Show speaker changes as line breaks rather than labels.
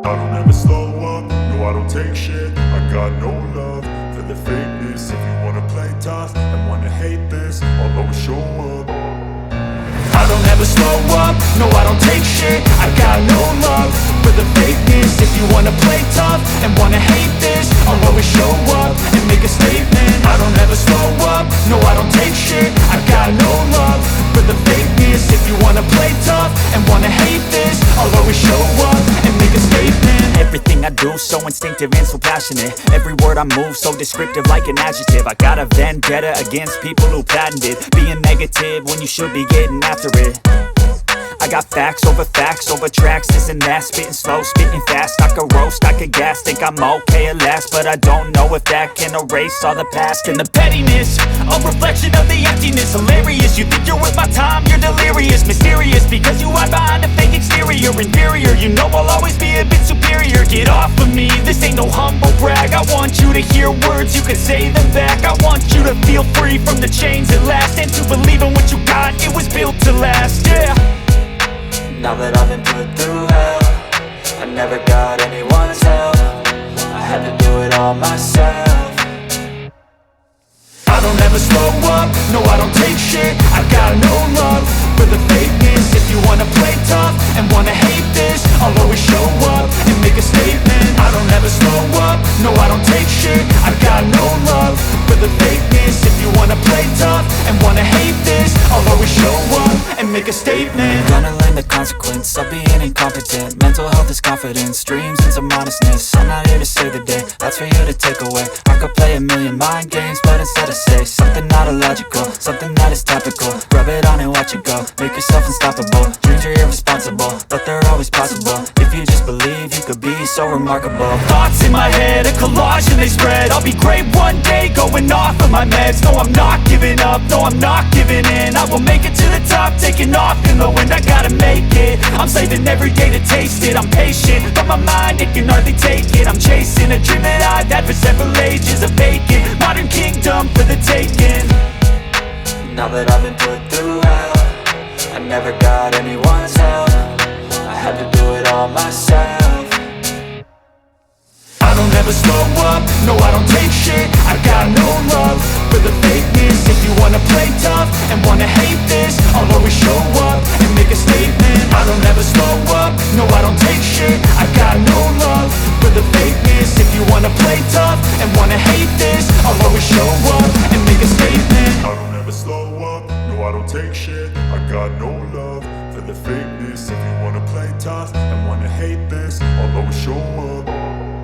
I don't ever slow up, no I don't take shit. I got no love for the fakeness. If you wanna play tough and wanna hate this, I'll always show up.
I don't ever slow up, no I don't take shit. I got no love for the fakeness. If you wanna play tough and wanna hate this, I'll always show up and make a statement. I don't ever slow up, no I don't take shit. I got no love for the fakeness. If you wanna play tough and wanna hate this, I'll always show up and make a statement. Everything I do so instinctive and so passionate. Every word I move so descriptive like an adjective. I got a vendetta against people who patented being negative when you should be getting after it. I got facts over tracks, this and that. Spitting slow, spitting fast, I could roast, I could gas. Think I'm okay at last, but I don't know if that can erase all the past. And the pettiness, a reflection of the emptiness. Hilarious, you think you're with my time, you're delirious. Mysterious, because you hide behind a fake exterior. Inferior, you know I'll always be a bit superior. Get off of me, this ain't no humble brag. I want you to hear words, you can say them back. I want you to feel free from the chains at last, and to believe in what you got, it was built to last, yeah.
Now that I've been put through hell, I never got anyone's help. I had to do it all myself.
I don't ever slow up, no I don't take shit. I got no love for the fakeness. If you wanna play tough and wanna hate this, I'll always show up and make a statement. I don't ever slow up, no I don't take shit. I got no love for the fakeness. If you wanna play tough and wanna hate this, this, I'll always show up and make a statement.
Gonna learn the consequence of being incompetent. Mental health is confidence, dreams and some honestness. I'm not here to save the day, that's for you to take away. I could play a million mind games, but instead I say something not illogical, something that is topical. Rub it on and watch it go, make yourself unstoppable. Dreams are irresponsible, but they're always possible. If you just believe, you could be so remarkable.
Thoughts in my head, a collage and they spread. I'll be great one day, going off of my meds. No, I'm not giving up, no, I'm not giving in. I will make it to the top, taking off in the wind. I gotta make it, I'm saving every day to taste it. I'm patient, but my mind, it can hardly take it. I'm chasing a dream that I've had for several ages. A vacant, modern kingdom for the taking.
Now that I've been put through hell, I never got anyone's help. I had to do it all myself.
I don't ever slow up, no I don't take shit. I got no love for the fakeness. If you wanna play tough and wanna hate this, I'll always show up and make a statement. I don't ever slow up, no I don't take shit. I got no love for the fakeness. If you wanna play tough and wanna hate this, I'll always show up and make a statement.
I don't ever slow up, no I don't take shit. I got no love for the fakeness. If you wanna play tough and wanna hate this, I'll always show up.